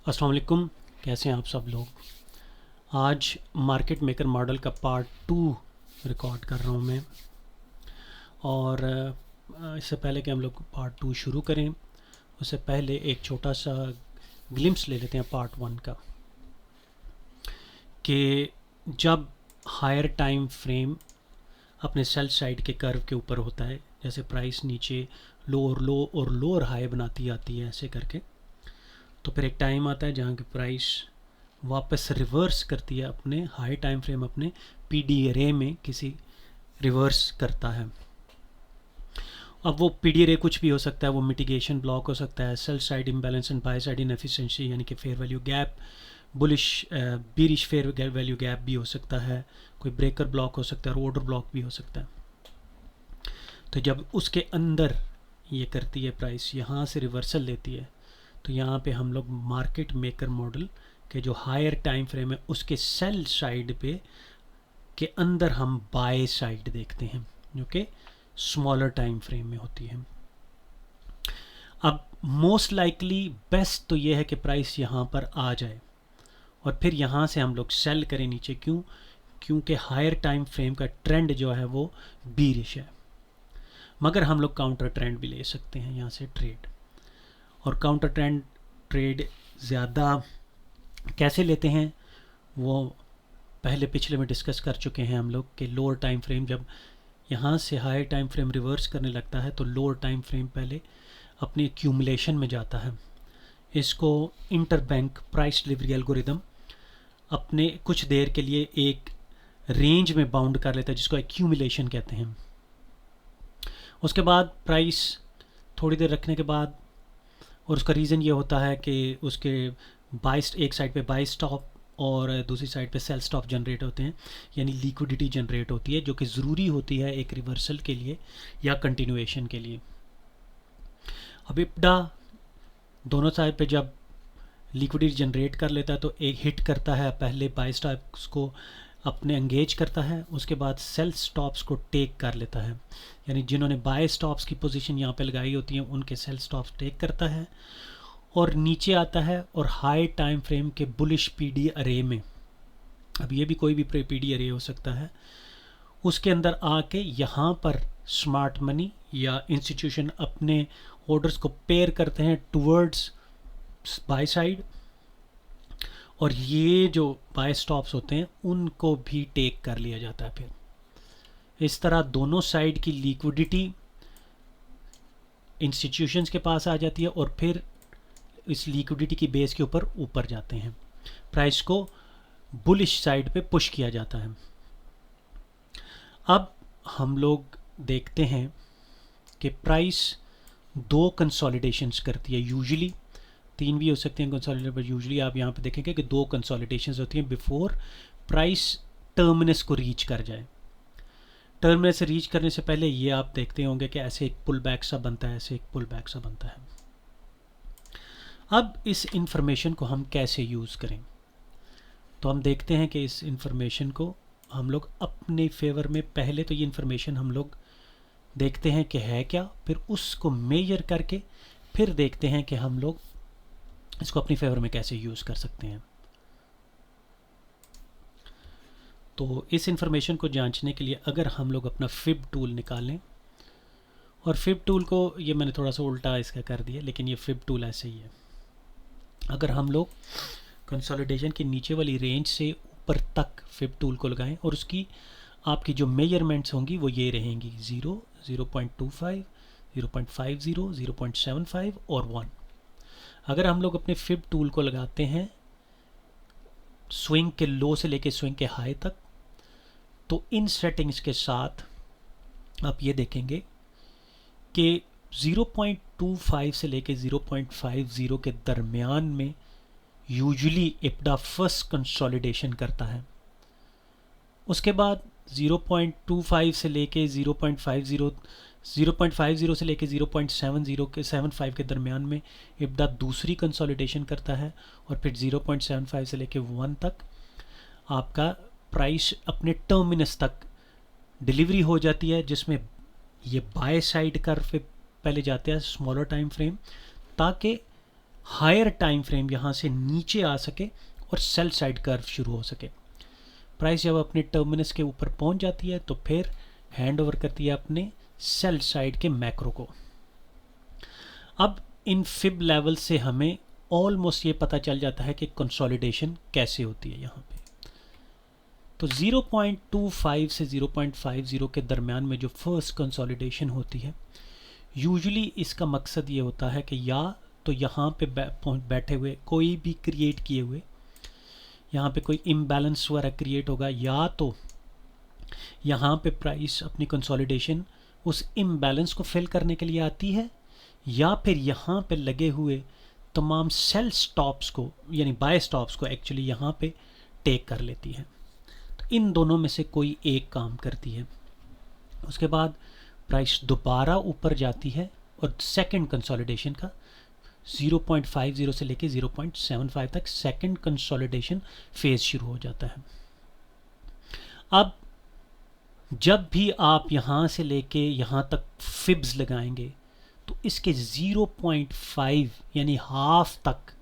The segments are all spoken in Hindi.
अस्सलाम वालेकुम। कैसे हैं आप सब लोग। आज मार्केट मेकर मॉडल का पार्ट 2 रिकॉर्ड कर रहा हूँ मैं। और इससे पहले कि हम लोग पार्ट 2 शुरू करें, उससे पहले एक छोटा सा ग्लिम्स ले लेते हैं पार्ट 1 का, कि जब हायर टाइम फ्रेम अपने सेल साइड के कर्व के ऊपर होता है, जैसे प्राइस नीचे लोअर लो और लोअर हाई बनाती आती है ऐसे करके, तो फिर एक टाइम आता है जहाँ की प्राइस वापस रिवर्स करती है अपने हाई टाइम फ्रेम, अपने पीडी रे में किसी रिवर्स करता है। अब वो पीडी रे कुछ भी हो सकता है, वो मिटिगेशन ब्लॉक हो सकता है, sell side imbalance and by side inefficiency यानी कि fair value gap, bullish bearish fair value gap भी हो सकता है, कोई ब्रेकर ब्लॉक हो सकता है और ऑर्डर ब्लॉक भी हो सकता है। तो जब उसके अंदर ये करती है प्राइस, यहाँ से रिवर्सल लेती है, तो यहाँ पे हम लोग मार्केट मेकर मॉडल के जो हायर टाइम फ्रेम है उसके सेल साइड पे के अंदर हम बाय साइड देखते हैं, जो कि स्मॉलर टाइम फ्रेम में होती है। अब मोस्ट लाइकली बेस्ट तो ये है कि प्राइस यहाँ पर आ जाए और फिर यहाँ से हम लोग सेल करें नीचे। क्योंकि हायर टाइम फ्रेम का ट्रेंड जो है वो बीरिश है, मगर हम लोग काउंटर ट्रेंड भी ले सकते हैं यहाँ से ट्रेड। और काउंटर ट्रेंड ट्रेड ज़्यादा कैसे लेते हैं वो पहले पिछले में डिस्कस कर चुके हैं हम लोग, कि लोअर टाइम फ्रेम जब यहाँ से हायर टाइम फ्रेम रिवर्स करने लगता है तो लोअर टाइम फ्रेम पहले अपनी एक्यूमुलेशन में जाता है। इसको इंटरबैंक प्राइस डिलीवरी एल्गोरिदम अपने कुछ देर के लिए एक रेंज में बाउंड कर लेता है, जिसको एक्यूमुलेशन कहते हैं। उसके बाद प्राइस थोड़ी देर रखने के बाद, और उसका रीज़न ये होता है कि उसके एक साइड पे बाय स्टॉप और दूसरी साइड पे सेल स्टॉप जनरेट होते हैं, यानी लिक्विडिटी जनरेट होती है, जो कि ज़रूरी होती है एक रिवर्सल के लिए या कंटिन्यूएशन के लिए। अब इप्डा दोनों साइड पे जब लिक्विडिटी जनरेट कर लेता है तो एक हिट करता है, पहले बाय स्टॉप्स को अपने एंगेज करता है, उसके बाद सेल स्टॉप्स को टेक कर लेता है, यानी जिन्होंने बाय स्टॉप्स की पोजीशन यहाँ पे लगाई होती है उनके सेल स्टॉप्स टेक करता है और नीचे आता है और हाई टाइम फ्रेम के बुलिश पीडी अरे में, अब ये भी कोई भी पीडी अरे हो सकता है, उसके अंदर आके यहाँ पर स्मार्ट मनी या इंस्टीट्यूशन अपने ऑर्डर्स को पेयर करते हैं टूवर्ड्स बाय साइड, और ये जो बाय स्टॉप्स होते हैं उनको भी टेक कर लिया जाता है। फिर इस तरह दोनों साइड की लिक्विडिटी इंस्टीट्यूशंस के पास आ जाती है और फिर इस लिक्विडिटी की बेस के ऊपर जाते हैं, प्राइस को बुलिश साइड पे पुश किया जाता है। अब हम लोग देखते हैं कि प्राइस दो कंसोलिडेशंस करती है, यूजुअली तीन भी हो सकते हैं कंसोलिडेशन, पर यूजुअली आप यहाँ पे देखेंगे कि दो कंसोलिडेशंस होती हैं बिफोर प्राइस टर्मिनस को रीच कर जाए। टर्मिनस से रीच करने से पहले ये आप देखते होंगे कि ऐसे एक पुल बैक सा बनता है, ऐसे एक पुल बैक सा बनता है। अब इस इंफॉर्मेशन को हम कैसे यूज़ करें, तो हम देखते हैं कि इस इंफॉर्मेशन को हम लोग अपने फेवर में, पहले तो ये इंफॉर्मेशन हम लोग देखते हैं कि है क्या, फिर उसको मेजर करके फिर देखते हैं कि हम लोग इसको अपनी फेवर में कैसे यूज़ कर सकते हैं। तो इस इंफॉर्मेशन को जांचने के लिए अगर हम लोग अपना फिब टूल निकालें, और फिब टूल को ये मैंने थोड़ा सा उल्टा इसका कर दिया, लेकिन ये फिब टूल ऐसे ही है। अगर हम लोग कंसोलिडेशन की नीचे वाली रेंज से ऊपर तक फिब टूल को लगाएं और उसकी आपकी जो मेजरमेंट्स होंगी वो ये रहेंगी 0, 0.25, 0.50, 0.75 और 1। अगर हम लोग अपने फिब टूल को लगाते हैं स्विंग के लो से लेके स्विंग के हाई तक, तो इन सेटिंग्स के साथ आप ये देखेंगे कि 0.25 से लेके 0.50 के दरमियान में यूजुअली इप्डा फर्स्ट कंसोलिडेशन करता है। उसके बाद 0.25 से लेके 0.50 से लेके 0.75 के दरमियान में इप्डा दूसरी कंसोलिडेशन करता है, और फिर 0.75 से लेके 1 तक आपका प्राइस अपने टर्मिनस तक डिलीवरी हो जाती है, जिसमें ये बाय साइड कर्व पे पहले जाते हैं स्मॉलर टाइम फ्रेम, ताकि हायर टाइम फ्रेम यहाँ से नीचे आ सके और सेल साइड कर्व शुरू हो सके। प्राइस जब अपने टर्मिनस के ऊपर पहुँच जाती है तो फिर हैंड ओवर करती है अपने सेल साइड के मैक्रो को। अब इन फिब लेवल से हमें ऑलमोस्ट ये पता चल जाता है कि कंसोलिडेशन कैसे होती है यहाँ पे। तो 0.25 से 0.50 के दरमियान में जो फर्स्ट कंसोलिडेशन होती है, यूजुअली इसका मकसद ये होता है कि या तो यहाँ पे बैठे हुए कोई भी क्रिएट किए हुए यहाँ पे कोई इम्बैलेंस वगैरह क्रिएट होगा, या तो यहाँ पे प्राइस अपनी कंसोलिडेशन उस इम्बैलेंस को फिल करने के लिए आती है, या फिर यहाँ पे लगे हुए तमाम सेल स्टॉप्स को यानी बाय स्टॉप्स को एक्चुअली यहाँ पे टेक कर लेती है। तो इन दोनों में से कोई एक काम करती है। उसके बाद प्राइस दोबारा ऊपर जाती है और सेकंड कंसोलिडेशन का 0.50 से लेके 0.75 तक सेकंड कंसोलिडेशन फेज शुरू हो जाता है। अब जब भी आप यहाँ से लेके यहाँ तक फिब्स लगाएंगे तो इसके 0.5 यानी हाफ तक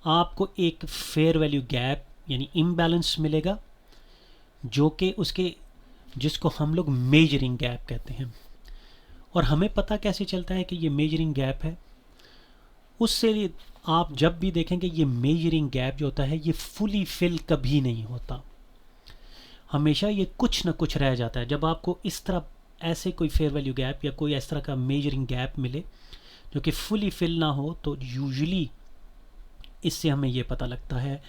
आपको एक फेयर वैल्यू गैप यानी इम्बैलेंस मिलेगा, जो कि उसके जिसको हम लोग मेजरिंग गैप कहते हैं। और हमें पता कैसे चलता है कि ये मेजरिंग गैप है? उससे आप जब भी देखेंगे ये मेजरिंग गैप जो होता है ये फुली फिल कभी नहीं होता, हमेशा ये कुछ ना कुछ रह जाता है। जब आपको इस तरह ऐसे कोई फेयर वैल्यू गैप या कोई इस तरह का मेजरिंग गैप मिले जो कि फुली फिल ना हो, तो यूजुअली इससे हमें ये पता लगता है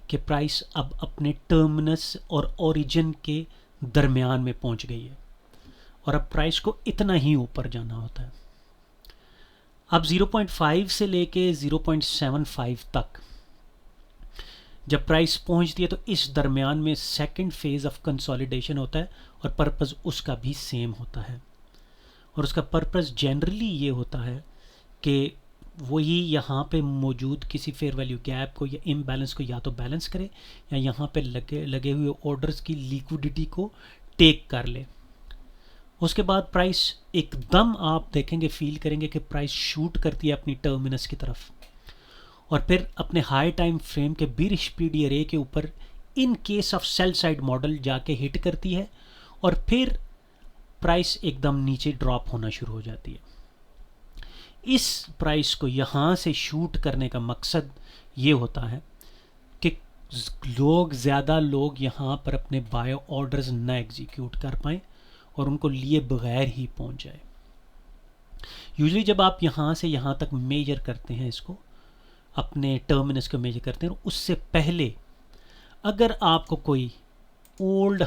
कि प्राइस अब अपने टर्मिनस और ओरिजिन के दरमियान में पहुंच गई है और अब प्राइस को इतना ही ऊपर जाना होता है। अब 0.5 से लेके 0.75 तक जब प्राइस पहुंचती है तो इस दरमियान में सेकंड फेज ऑफ कंसोलिडेशन होता है और पर्पस उसका भी सेम होता है। और उसका पर्पस जनरली ये होता है कि वही यहाँ पे मौजूद किसी फेयर वैल्यू गैप को या इम्बैलेंस को या तो बैलेंस करे या यहाँ पे लगे हुए ऑर्डर्स की लिक्विडिटी को टेक कर ले। उसके बाद प्राइस एकदम आप देखेंगे, फील करेंगे कि प्राइस शूट करती है अपनी टर्मिनस की तरफ और फिर अपने हाई टाइम फ्रेम के बीरिश पीडी अरे के ऊपर in case of sell side model जाके हिट करती है और फिर प्राइस एकदम नीचे ड्रॉप होना शुरू हो जाती है। इस प्राइस को यहाँ से शूट करने का मकसद ये होता है कि ज़्यादा लोग यहाँ पर अपने बायो ऑर्डर्स न एग्जीक्यूट कर पाएँ और उनको लिए बगैर ही पहुँच जाए। यूजुअली जब आप यहाँ से यहाँ तक मेजर करते हैं, इसको अपने टर्मिनस को मेजर करते हैं, उससे पहले अगर आपको कोई ओल्ड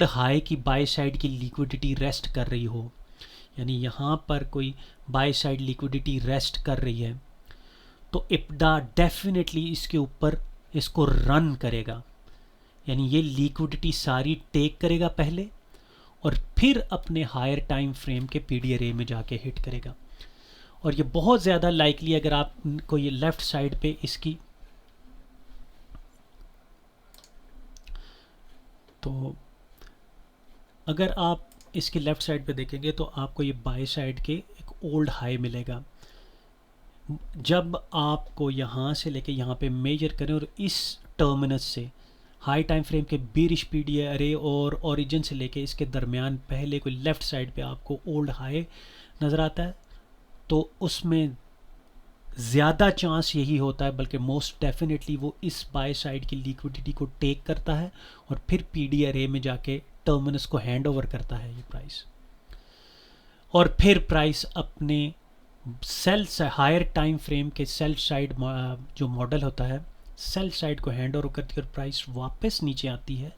हाई की बाय साइड की लिक्विडिटी रेस्ट कर रही हो, यानी यहाँ पर कोई बाय साइड लिक्विडिटी रेस्ट कर रही है, तो इप्डा डेफिनेटली इसके ऊपर इसको रन करेगा, यानी ये लिक्विडिटी सारी टेक करेगा पहले और फिर अपने हायर टाइम फ्रेम के पीडी अरे में जाके हिट करेगा। और ये बहुत ज़्यादा लाइकली अगर आपको ये लेफ़्ट साइड पे इसकी, तो अगर आप इसकी लेफ़्ट साइड पे देखेंगे तो आपको ये बाय साइड के एक ओल्ड हाई मिलेगा। जब आपको यहाँ से लेके यहाँ पे मेजर करें और इस टर्मिनस से हाई टाइम फ्रेम के बीरिश पीडी अरे और ओरिजिन से लेके इसके दरमियान पहले कोई लेफ़्ट साइड पे आपको ओल्ड हाई नज़र आता है, तो उसमें ज़्यादा चांस यही होता है, बल्कि मोस्ट डेफिनेटली वो इस बाय साइड की लिक्विडिटी को टेक करता है और फिर पीडी अरे में जाके टर्मिनस को हैंड ओवर करता है ये प्राइस। और फिर प्राइस अपने सेल हायर टाइम फ्रेम के सेल साइड जो मॉडल होता है, सेल साइड को हैंड ओवर करती है और प्राइस वापस नीचे आती है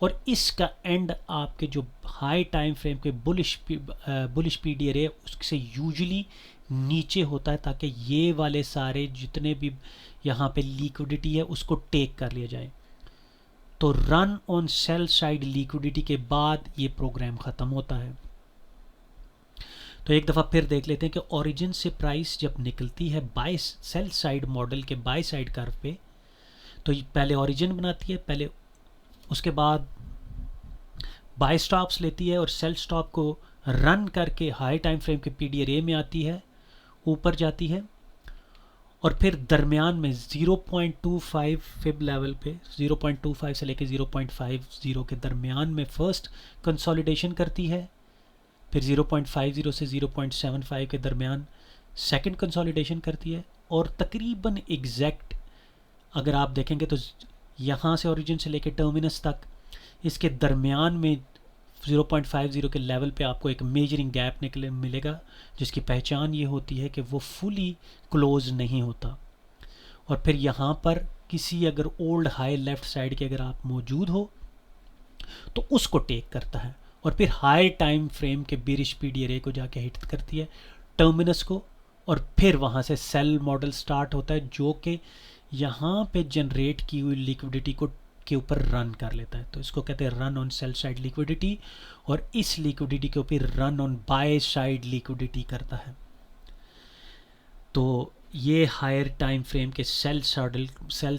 और इसका एंड आपके जो हाई टाइम फ्रेम के बुलिश पीडी अरे उससे यूजुअली नीचे होता है, ताकि ये वाले सारे जितने भी यहाँ पे लिक्विडिटी है उसको टेक कर लिया जाए। तो run on sell side liquidity के बाद ये प्रोग्राम ख़त्म होता है। तो एक दफ़ा फिर देख लेते हैं कि ओरिजिन से प्राइस जब निकलती है बाय सेल साइड मॉडल के बाय साइड कर्व पे, तो पहले ओरिजिन बनाती है, पहले उसके बाद बाय स्टॉप्स लेती है और सेल स्टॉप को रन करके हाई टाइम फ्रेम के पीडी अरे में आती है, ऊपर जाती है और फिर दरमियान में 0.25 फिब लेवल पे 0.25 से लेके 0.50 के दरमियान में फर्स्ट कंसोलिडेशन करती है, फिर 0.50 से 0.75 के दरमियान सेकंड कंसोलिडेशन करती है, और तकरीबन एग्जैक्ट अगर आप देखेंगे तो यहाँ से ओरिजिन से लेके टर्मिनस तक इसके दरमियान में 0.50 के लेवल पे आपको एक मेजरिंग गैप निकले मिलेगा, जिसकी पहचान ये होती है कि वो फुली क्लोज नहीं होता। और फिर यहाँ पर किसी अगर ओल्ड हाई लेफ़्ट साइड के अगर आप मौजूद हो तो उसको टेक करता है, और फिर हाई टाइम फ्रेम के बिरिश पीडी एरे को जाके हिट करती है, टर्मिनस को, और फिर वहाँ से सेल मॉडल स्टार्ट होता है जो कि यहाँ पे जनरेट की हुई लिक्विडिटी को के ऊपर रन कर लेता है। तो इसको कहते हैं run on sell side liquidity, और इस लिक्विडिटी के ऊपर run on by side liquidity करता है। तो ये हायर टाइम फ्रेम के सेल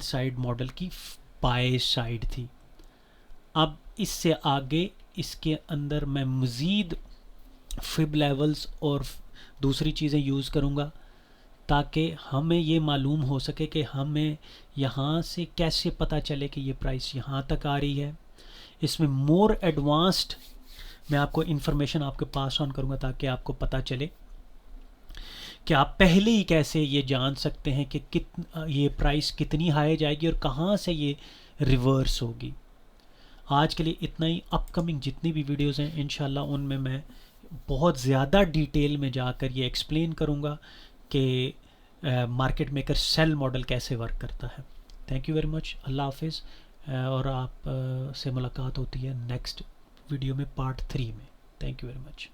साइड मॉडल की बाय साइड थी। अब इससे आगे इसके अंदर मैं मज़ीद फिब लेवल्स और दूसरी चीज़ें यूज़ करूँगा ताकि हमें ये मालूम हो सके कि हमें यहाँ से कैसे पता चले कि ये प्राइस यहाँ तक आ रही है। इसमें मोर एडवांस्ड मैं आपको इन्फॉर्मेशन आपके पास ऑन करूँगा ताकि आपको पता चले कि आप पहले ही कैसे ये जान सकते हैं कि ये प्राइस कितनी हाई जाएगी और कहाँ से ये रिवर्स होगी। आज के लिए इतना ही। अपकमिंग जितनी भी वीडियोज़ हैं इंशाल्लाह उनमें मैं बहुत ज़्यादा डिटेल में जाकर ये एक्सप्लेन करूँगा कि मार्केट मेकर सेल मॉडल कैसे वर्क करता है। Thank you very much. अल्लाह हाफिज़। और आप से मुलाकात होती है नेक्स्ट वीडियो में पार्ट 3 में। Thank you very much.